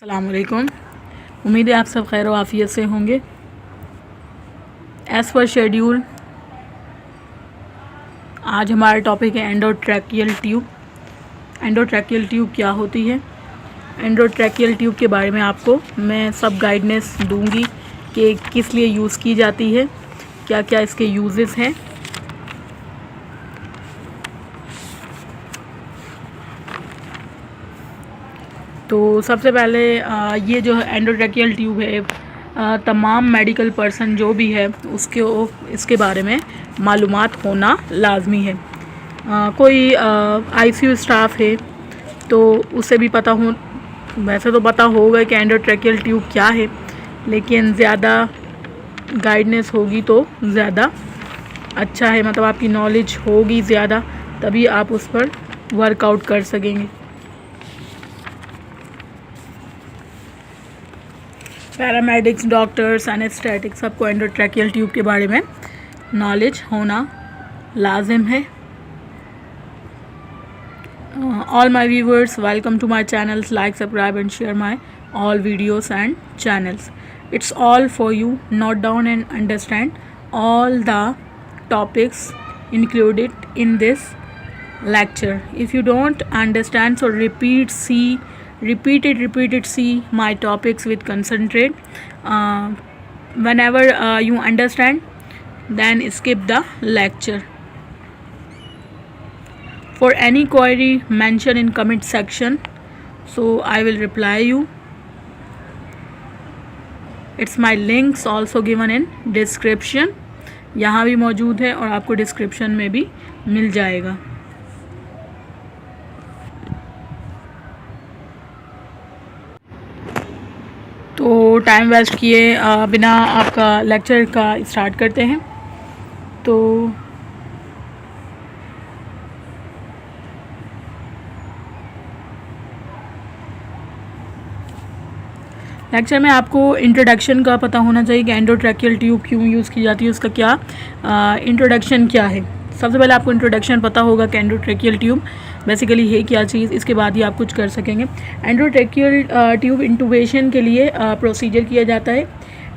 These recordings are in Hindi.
अस्सलाम वालेकुम। उम्मीद है आप सब खैर आफ़ियत से होंगे। एज़ पर शेड्यूल आज हमारा टॉपिक है एंडोट्रैकियल ट्यूब। एंडोट्रैकियल ट्यूब क्या होती है, एंडोट्रैकियल ट्यूब के बारे में आपको मैं सब गाइडेंस दूंगी कि किस लिए यूज़ की जाती है, क्या क्या इसके यूजेस हैं। तो सबसे पहले ये जो एंडोट्रैकियल ट्यूब है तमाम मेडिकल पर्सन जो भी है उसके इसके बारे में मालूमात होना लाजमी है। कोई आईसीयू स्टाफ है तो उसे भी पता हो, वैसे तो पता होगा कि एंडोट्रैकियल ट्यूब क्या है, लेकिन ज़्यादा गाइडेंस होगी तो ज़्यादा अच्छा है, मतलब आपकी नॉलेज होगी ज़्यादा, तभी आप उस पर वर्कआउट कर सकेंगे। पैरामेडिक्स, डॉक्टर्स, एनेस्थेटिक्स सबको एंडोट्रैकियल ट्यूब के बारे में नॉलेज होना लाजिम है। All my viewers, welcome to my channels, like, subscribe and share my all videos and channels. It's all for you. Note down and understand all the topics included in this lecture. If you don't understand, so repeat it, see my topics with concentrate. Whenever you understand, then skip the lecture. For any query, mention in comment section, so I will reply you. It's my links also given in description, यहाँ भी मौजूद है और आपको डिस्क्रिप्शन में भी मिल जाएगा। तो टाइम वेस्ट किए बिना आपका लेक्चर का स्टार्ट करते हैं। तो लेक्चर में आपको इंट्रोडक्शन का पता होना चाहिए कि एंडोट्रैकियल ट्यूब क्यों यूज़ की जाती है, उसका क्या इंट्रोडक्शन क्या है। सबसे पहले आपको इंट्रोडक्शन पता होगा कि एंडोट्रैकियल ट्यूब बेसिकली है क्या चीज़, इसके बाद ही आप कुछ कर सकेंगे। एंडोट्रैकियल ट्यूब इंटूबेशन के लिए प्रोसीजर किया जाता है।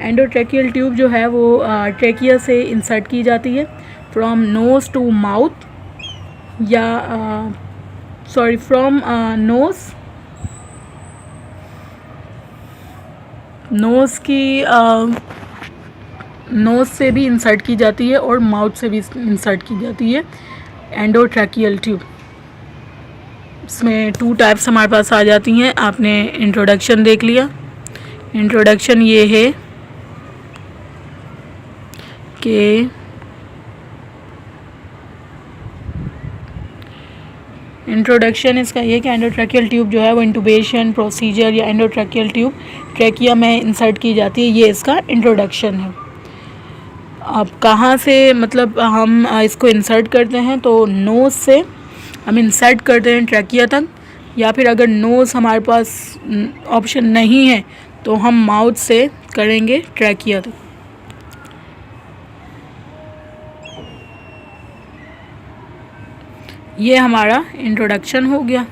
एंडोट्रैकियल ट्यूब जो है वो ट्रैकिया से इंसर्ट की जाती है फ्रॉम नोज़ टू माउथ, या फ्रॉम नोज़ से भी इंसर्ट की जाती है और माउथ से भी इंसर्ट की जाती है एंडोट्रैकियल ट्यूब। इसमें 2 टाइप्स हमारे पास आ जाती हैं। आपने इंट्रोडक्शन देख लिया। इंट्रोडक्शन ये है कि इंट्रोडक्शन इसका ये कि एंडोट्रैकियल ट्यूब जो है वो इंटूबेशन प्रोसीजर या एंडोट्रैकियल ट्यूब ट्रैकिया में इंसर्ट की जाती है, ये इसका इंट्रोडक्शन है। अब कहाँ से मतलब हम इसको इंसर्ट करते हैं, तो नोज़ से हम इंसर्ट करते हैं ट्रैकिया तक, या फिर अगर नोज़ हमारे पास ऑप्शन नहीं है तो हम माउथ से करेंगे ट्रैकिया तक। ये हमारा इंट्रोडक्शन हो गया।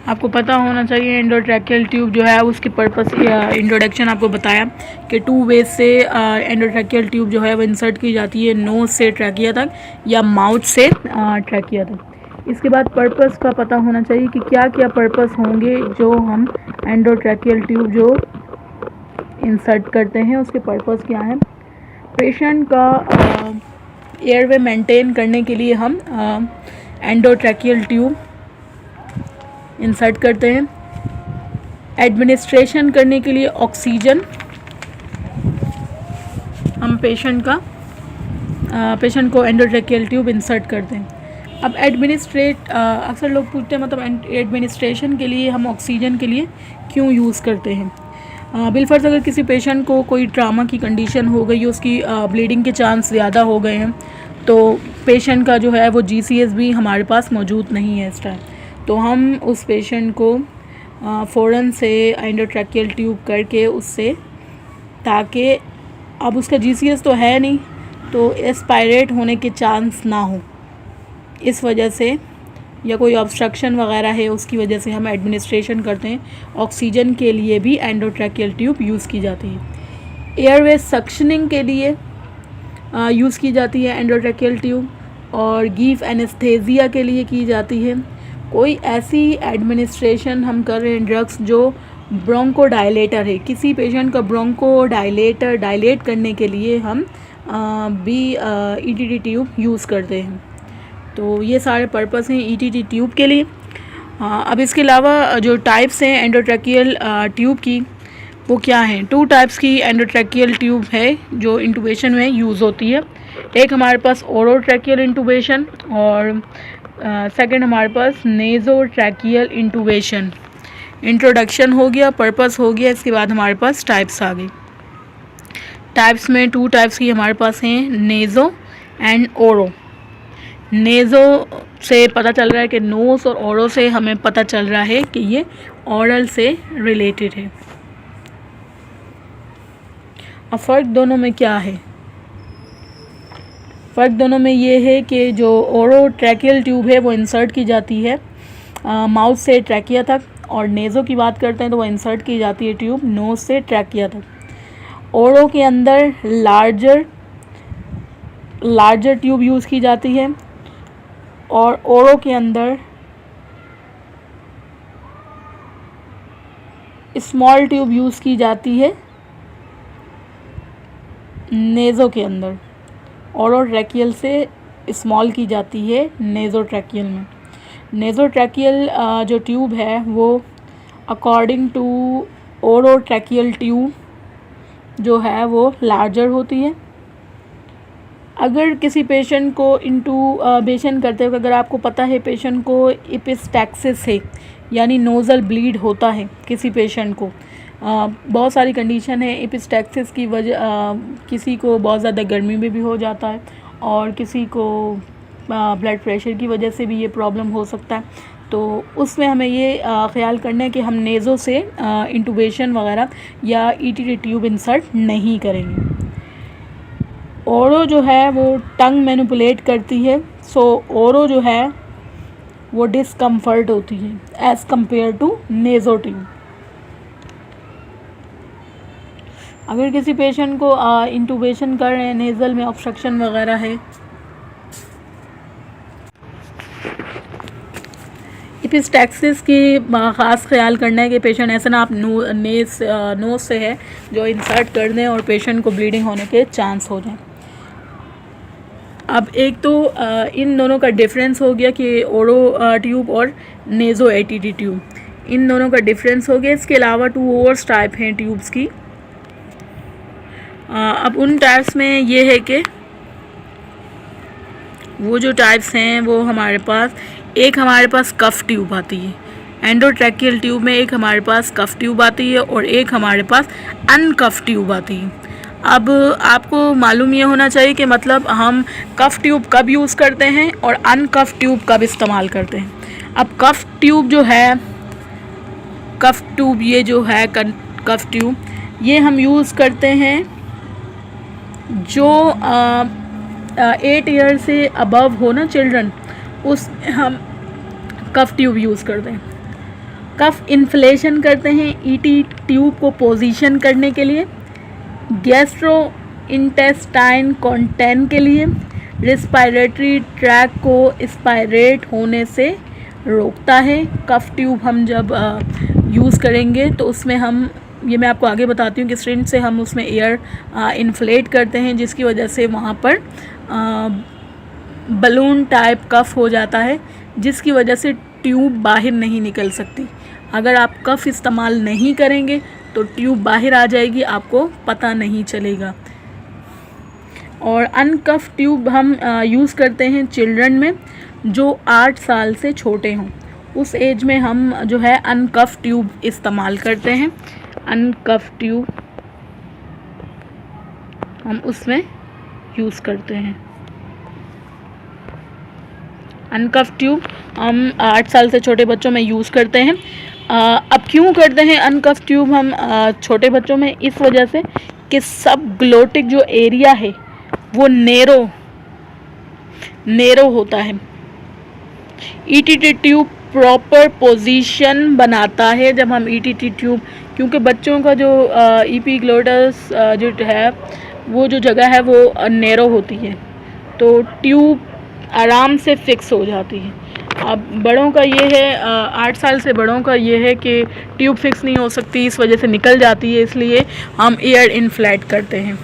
आपको पता होना चाहिए एंडोट्रैकियल ट्यूब जो है उसके पर्पस, इंट्रोडक्शन आपको बताया कि 2 वेज से एंडोट्रैकियल ट्यूब जो है वो इंसर्ट की जाती है, नोज़ से ट्रैकिया तक या माउथ से ट्रैकिया तक। इसके बाद पर्पस का पता होना चाहिए कि क्या क्या पर्पस होंगे जो हम एंडोट्रैकियल ट्यूब जो इंसर्ट करते हैं उसके पर्पस क्या हैं। पेशेंट का एयरवे मेंटेन करने के लिए हम एंडोट्रैकियल ट्यूब इंसर्ट करते हैं। एडमिनिस्ट्रेशन करने के लिए ऑक्सीजन हम पेशेंट को एंडोट्रैकियल ट्यूब इंसर्ट करते हैं। अब अक्सर लोग पूछते हैं मतलब एडमिनिस्ट्रेशन के लिए हम ऑक्सीजन के लिए क्यों यूज़ करते हैं। बिलफर्ज अगर किसी पेशेंट को कोई ट्रामा की कंडीशन हो गई, उसकी ब्लीडिंग के चांस ज़्यादा हो गए हैं, तो पेशेंट का जो है वो GCS भी हमारे पास मौजूद नहीं है इस टाइम, तो हम उस पेशेंट को फ़ौरन से एंडोट्रैकियल ट्यूब करके उससे, ताकि अब उसका GCS तो है नहीं, तो एस्पायरेट होने के चांस ना हो, इस वजह से, या कोई ऑब्स्ट्रक्शन वगैरह है उसकी वजह से हम एडमिनिस्ट्रेशन करते हैं। ऑक्सीजन के लिए भी एंडोट्रैकियल ट्यूब यूज़ की जाती है। एयरवे सक्शनिंग के लिए यूज़ की जाती है एंडोट्रैकियल ट्यूब, और गिव एनेस्थेसिया के लिए की जाती है। कोई ऐसी एडमिनिस्ट्रेशन हम कर रहे हैं ड्रग्स जो ब्रोंको डायलेटर है, किसी पेशेंट का ब्रोंको डायलेटर डायलेट करने के लिए हम भी ETT ट्यूब यूज़ करते हैं। तो ये सारे पर्पस हैं ETT ट्यूब के लिए। अब इसके अलावा जो टाइप्स हैं एंडोट्रैकियल ट्यूब की, वो क्या हैं? 2 टाइप्स की एंडोट्रैकियल ट्यूब है जो इंटूबेशन में यूज़ होती है। एक हमारे पास ओरोट्रैकियल इंटूबेशन, और सेकंड हमारे पास नेज़ोट्रैकियल इंटूबेशन। इंट्रोडक्शन हो गया, पर्पस हो गया, इसके बाद हमारे पास टाइप्स आ गई। टाइप्स में 2 टाइप्स की हमारे पास हैं, नेज़ो एंड ओरो। नेज़ो से पता चल रहा है कि नोज़, और ओरो से हमें पता चल रहा है कि ये ओरल से रिलेटेड है। अब फ़र्क दोनों में क्या है? फ़र्क दोनों में ये है कि जो ओरोट्रैकियल ट्यूब है वो इंसर्ट की जाती है माउथ से ट्रैकिया तक, और नेज़ो की बात करते हैं तो वो इंसर्ट की जाती है ट्यूब नोज़ से ट्रैकिया तक। ओरो के अंदर लार्जर ट्यूब यूज़ की जाती है, और ओरो के अंदर स्मॉल ट्यूब यूज़ की जाती है नेज़ो के अंदर। ओरोट्रैकियल से स्मॉल की जाती है नेज़ोट्रैकियल में। नेज़ोट्रैकियल जो ट्यूब है वो अकॉर्डिंग टू ओरोट्रैकियल ट्यूब जो है वो लार्जर होती है। अगर किसी पेशेंट को इंटूबेशन करते हुए अगर आपको पता है पेशेंट को एपिस्टैक्सिस है, यानी नोज़ल ब्लीड होता है किसी पेशेंट को, बहुत सारी कंडीशन है एपिस्टैक्सिस की वजह, किसी को बहुत ज़्यादा गर्मी में भी हो जाता है, और किसी को ब्लड प्रेशर की वजह से भी ये प्रॉब्लम हो सकता है। तो उसमें हमें ये ख्याल करना है कि हम नेज़ो से इंटूबेशन वगैरह या ETT ट्यूब इंसर्ट नहीं करेंगे। ओरो जो है वो टंग मैनिपुलेट करती है, सो ओरो जो है वो डिस्कम्फर्ट होती है as compare to naso tube. अगर किसी पेशेंट को इंटूबेशन कर रहे हैं, नेज़ल में ऑब्स्ट्रक्शन वगैरह है, एपिस्टैक्सिस की ख़ास ख्याल करना है कि पेशेंट ऐसा ना आप नोज़ से है जो इंसर्ट कर दें और पेशेंट को ब्लीडिंग होने के चांस हो जाएं। अब एक तो इन दोनों का डिफरेंस हो गया कि ओरो ट्यूब और नेज़ो ETT ट्यूब, इन दोनों का डिफरेंस हो गया। इसके अलावा 2 और टाइप हैं ट्यूब्स की। अब उन टाइप्स में ये है कि वो जो टाइप्स हैं वो हमारे पास कफ ट्यूब आती है एंडोट्रैकियल ट्यूब में, एक हमारे पास कफ ट्यूब आती है और एक हमारे पास अनकफ ट्यूब आती है। अब आपको मालूम ये होना चाहिए कि मतलब हम कफ ट्यूब कब यूज़ करते हैं और अनकफ ट्यूब कब इस्तेमाल करते हैं। अब कफ ट्यूब ये जो है कफ ट्यूब ये हम यूज़ करते हैं जो 8 ईयर से अबव हो ना चिल्ड्रन, उस हम कफ ट्यूब यूज़ करते हैं। कफ इन्फ्लेशन करते हैं ET ट्यूब को पोजीशन करने के लिए, गैस्ट्रो इंटेस्टाइन कंटेन के लिए, रेस्पिरेटरी ट्रैक को एस्पायरेट होने से रोकता है। कफ ट्यूब हम जब यूज़ करेंगे तो उसमें हम, ये मैं आपको आगे बताती हूँ कि सिरिंज से हम उसमें एयर इन्फ्लेट करते हैं, जिसकी वजह से वहाँ पर बलून टाइप कफ हो जाता है, जिसकी वजह से ट्यूब बाहर नहीं निकल सकती। अगर आप कफ इस्तेमाल नहीं करेंगे तो ट्यूब बाहर आ जाएगी, आपको पता नहीं चलेगा। और अनकफ ट्यूब हम यूज़ करते हैं चिल्ड्रन में जो 8 साल से छोटे हों, उस एज में हम जो है अनकफ ट्यूब इस्तेमाल करते हैं। अनकफ ट्यूब हम उसमें यूज़ करते हैं। अनकफ ट्यूब हम 8 साल से छोटे बच्चों में यूज़ करते हैं। अब क्यों करते हैं अनकफ ट्यूब हम छोटे बच्चों में? इस वजह से कि सब ग्लोटिक जो एरिया है वो नेरो होता है। ईटीटी ट्यूब प्रॉपर पोजीशन बनाता है जब हम ईटीटी ट्यूब, क्योंकि बच्चों का जो ईपीग्लोटस जो है वो जो जगह है वो नेरो होती है, तो ट्यूब आराम से फिक्स हो जाती है। अब बड़ों का ये है 8 साल से बड़ों का ये है कि ट्यूब फिक्स नहीं हो सकती, इस वजह से निकल जाती है, इसलिए हम एयर इनफ्लेट करते हैं।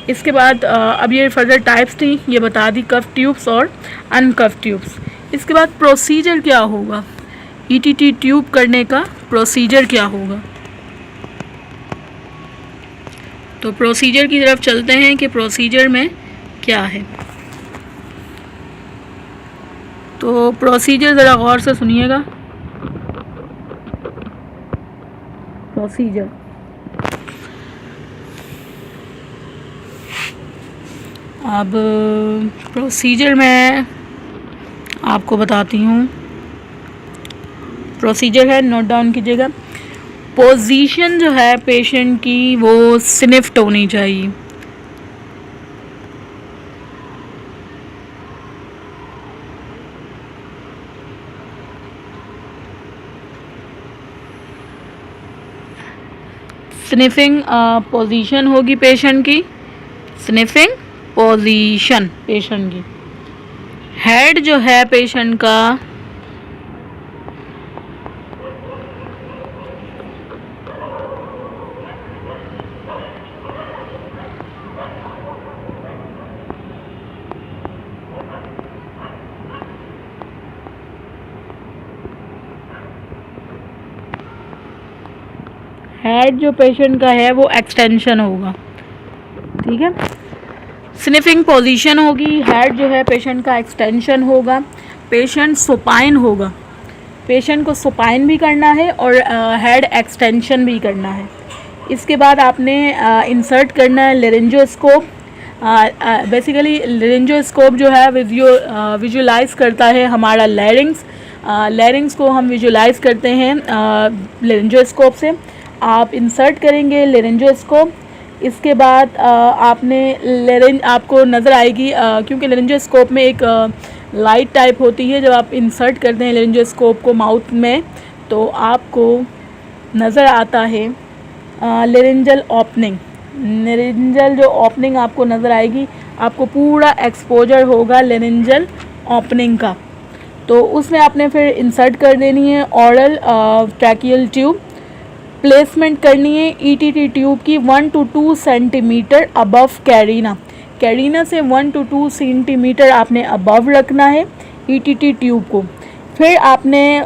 इसके बाद अब ये फर्दर टाइप्स थी, ये बता दी, कफ ट्यूब्स और अनकफ ट्यूब्स। इसके बाद प्रोसीजर क्या होगा, ईटीटी ट्यूब करने का प्रोसीजर क्या होगा। तो प्रोसीजर की तरफ चलते हैं कि प्रोसीजर में क्या है। तो प्रोसीजर ज़रा गौर से सुनिएगा। प्रोसीजर, अब प्रोसीजर मैं आपको बताती हूँ। प्रोसीजर है, नोट डाउन कीजिएगा। पोजीशन जो है पेशेंट की वो स्निफ्ट होनी चाहिए। स्निफिंग पोजीशन होगी पेशेंट की, स्निफिंग पोजीशन पेशेंट की। हेड जो है पेशेंट का हेड जो पेशेंट का है वो एक्सटेंशन होगा, ठीक है। स्निफिंग पोजीशन होगी, हेड जो है पेशेंट का एक्सटेंशन होगा, पेशेंट सुपाइन होगा, पेशेंट को सुपाइन भी करना है और हेड एक्सटेंशन भी करना है। इसके बाद आपने इंसर्ट करना है लेरिंजोस्कोप। बेसिकली लेरिंजोस्कोप जो है विजुलाइज करता है हमारा लैरिंग्स को हम विजुलाइज करते हैं लेरिंजोस्कोप से। आप इंसर्ट करेंगे लेरिंजोस्कोप, इसके बाद आपको नज़र आएगी, क्योंकि लेरिंजोस्कोप में एक लाइट टाइप होती है, जब आप इंसर्ट करते हैं लेरिंजोस्कोप को माउथ में तो आपको नज़र आता है लेरिंजल ओपनिंग। लेरिंजल जो ओपनिंग आपको नज़र आएगी, आपको पूरा एक्सपोजर होगा लेरिंजल ओपनिंग का, तो उसमें आपने फिर इंसर्ट कर देनी है ओरल ट्रैकियल ट्यूब। प्लेसमेंट करनी है ईटीटी ट्यूब की 1 to 2 सेंटीमीटर अबव कैरिना से 1 to 2 सेंटीमीटर आपने अबव रखना है ईटीटी ट्यूब को। फिर आपने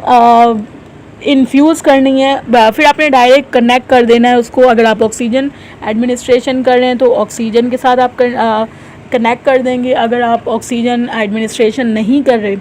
इन्फ्यूज़ करनी है, फिर आपने डायरेक्ट कनेक्ट कर देना है उसको। अगर आप ऑक्सीजन एडमिनिस्ट्रेशन कर रहे हैं तो ऑक्सीजन के साथ आप कनेक्ट कर देंगे। अगर आप ऑक्सीजन एडमिनिस्ट्रेशन नहीं कर रहे,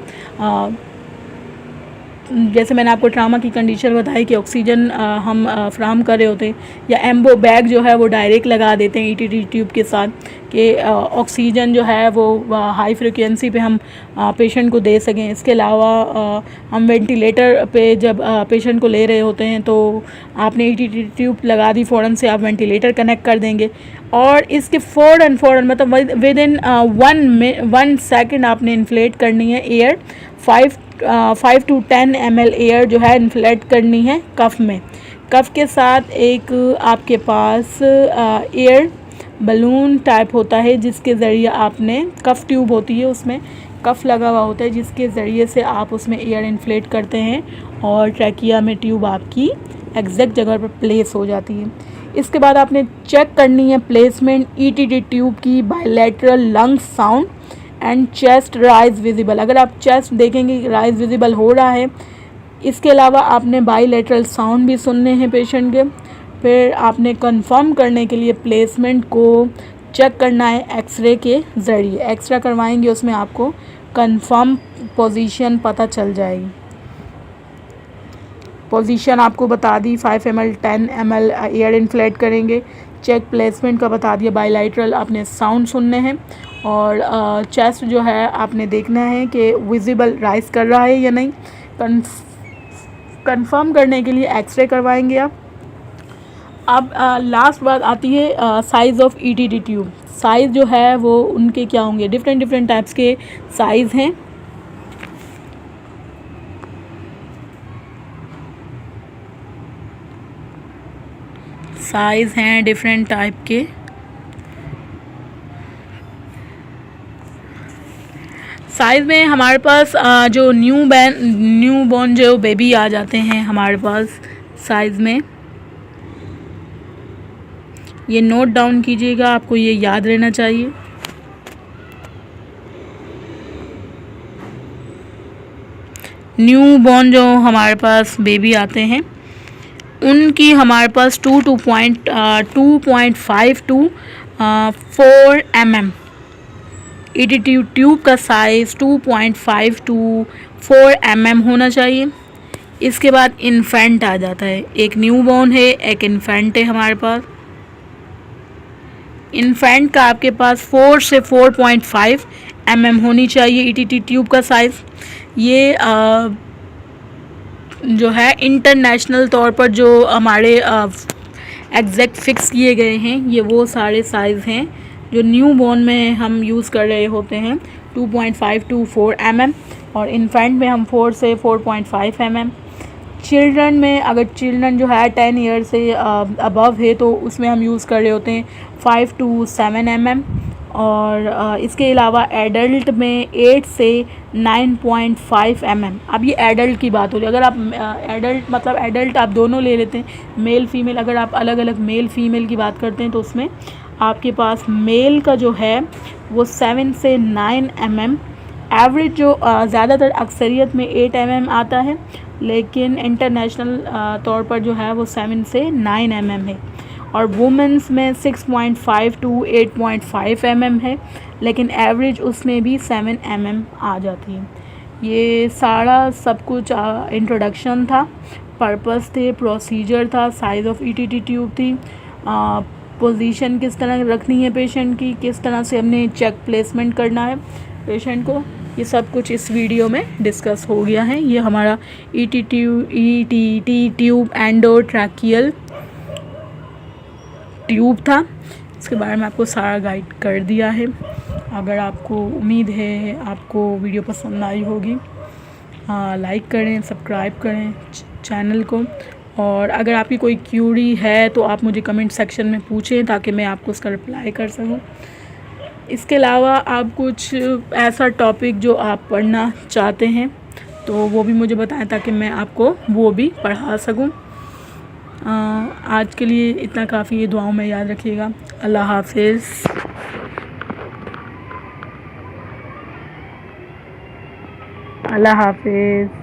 जैसे मैंने आपको ट्रामा की कंडीशन बताई कि ऑक्सीजन हम फ्राहम कर रहे होते हैं, या एम्बो बैग जो है वो डायरेक्ट लगा देते हैं ईटीटी ट्यूब के साथ कि ऑक्सीजन जो है वो हाई फ्रिक्वेंसी पे हम पेशेंट को दे सकें। इसके अलावा हम वेंटिलेटर पे जब पेशेंट को ले रहे होते हैं तो आपने ईटीटी ट्यूब लगा दी, फ़ौरन से आप वेंटिलेटर कनेक्ट कर देंगे और इसके फ़ौरन मतलब विद इन 1 सेकेंड आपने इन्फ्लेट करनी है एयर। 5 to 10 ml एयर जो है इन्फ्लेट करनी है कफ में। कफ के साथ एक आपके पास एयर बलून टाइप होता है जिसके ज़रिए आपने, कफ ट्यूब होती है उसमें कफ लगा हुआ होता है जिसके ज़रिए से आप उसमें एयर इन्फ्लेट करते हैं और ट्रैकिया में ट्यूब आपकी एग्जैक्ट जगह पर प्लेस हो जाती है। इसके बाद आपने चेक करनी है प्लेसमेंट ईटीटी ट्यूब की bilateral lung sound and chest rise visible. अगर आप चेस्ट देखेंगे राइज विजिबल हो रहा है। इसके अलावा आपने बाईलेटरल साउंड भी सुनने हैं पेशेंट के। फिर आपने कंफर्म करने के लिए प्लेसमेंट को चेक करना है एक्सरे के ज़रिए। एक्सरे करवाएंगे, उसमें आपको कंफर्म पोजीशन पता चल जाएगी। पोजीशन आपको बता दी, 5 ml 10 ml एयर इन्फ्लेट करेंगे। चेक प्लेसमेंट का बता दिया, बायलैटरल आपने साउंड सुनने हैं। और चेस्ट जो है आपने देखना है कि विजिबल राइज कर रहा है या नहीं। कंफर्म करने के लिए एक्सरे करवाएंगे आप। अब लास्ट बात आती है size of ETT tube. Size जो है वो उनके क्या होंगे, डिफरेंट टाइप्स के साइज़ हैं। साइज़ हैं डिफरेंट टाइप के। साइज़ में हमारे पास जो न्यू बॉर्न जो बेबी आ जाते हैं हमारे पास साइज़ में, ये नोट डाउन कीजिएगा, आपको ये याद रहना चाहिए। न्यू बॉर्न जो हमारे पास बेबी आते हैं उनकी हमारे पास 2.5 टू 4 mm ईटीटी ट्यूब का साइज़ 2.5 टू 4 mm होना चाहिए। इसके बाद इन्फेंट आ जाता है, एक न्यू बॉर्न है, एक इन्फेंट है हमारे पास। इन्फेंट का आपके पास 4 से 4.5 mm होनी चाहिए ईटीटी ट्यूब का साइज़। ये जो है इंटरनेशनल तौर पर जो हमारे एग्जैक्ट फिक्स किए गए हैं, ये वो सारे साइज़ हैं जो न्यू बॉर्न में हम यूज़ कर रहे होते हैं, 2.5 टू 4 mm। और इन्फेंट में हम 4 से 4.5 mm। चिल्ड्रन में अगर चिल्ड्रन जो है 10 ईयर से अबव है तो उसमें हम यूज़ कर रहे होते हैं 5 टू 7 mm। और इसके अलावा एडल्ट में 8 से 9.5 mm। अब ये एडल्ट की बात हो रही है। अगर आप एडल्ट मतलब एडल्ट आप दोनों ले लेते हैं, मेल फीमेल, अगर आप अलग अलग मेल फीमेल की बात करते हैं तो उसमें आपके पास मेल का जो है वो 7 से 9 mm। एवरेज जो ज़्यादातर अक्सरियत में 8 mm आता है, लेकिन इंटरनेशनल तौर पर जो है वो 7 से 9 mm है। और वुमेंस में 6.5 टू 8.5 mm है, लेकिन एवरेज उसमें भी 7 mm आ जाती है। ये सारा सब कुछ इंट्रोडक्शन था, पर्पस थे, प्रोसीजर था, साइज़ ऑफ ईटीटी ट्यूब थी, पोजीशन किस तरह रखनी है पेशेंट की, किस तरह से हमने चेक प्लेसमेंट करना है पेशेंट को, ये सब कुछ इस वीडियो में डिस्कस हो गया है। ये हमारा ईटीटी ट्यूब एंडोट्रैकियल ट्यूब था, इसके बारे में आपको सारा गाइड कर दिया है। अगर आपको उम्मीद है आपको वीडियो पसंद आई होगी, लाइक करें, सब्सक्राइब करें चैनल को। और अगर आपकी कोई क्यूरी है तो आप मुझे कमेंट सेक्शन में पूछें ताकि मैं आपको उसका रिप्लाई कर सकूं। इसके अलावा आप कुछ ऐसा टॉपिक जो आप पढ़ना चाहते हैं तो वो भी मुझे बताएं ताकि मैं आपको वो भी पढ़ा सकूं। आज के लिए इतना काफ़ी है, दुआओं में याद रखिएगा। अल्लाह हाफिज़। अल्लाह हाफिज़।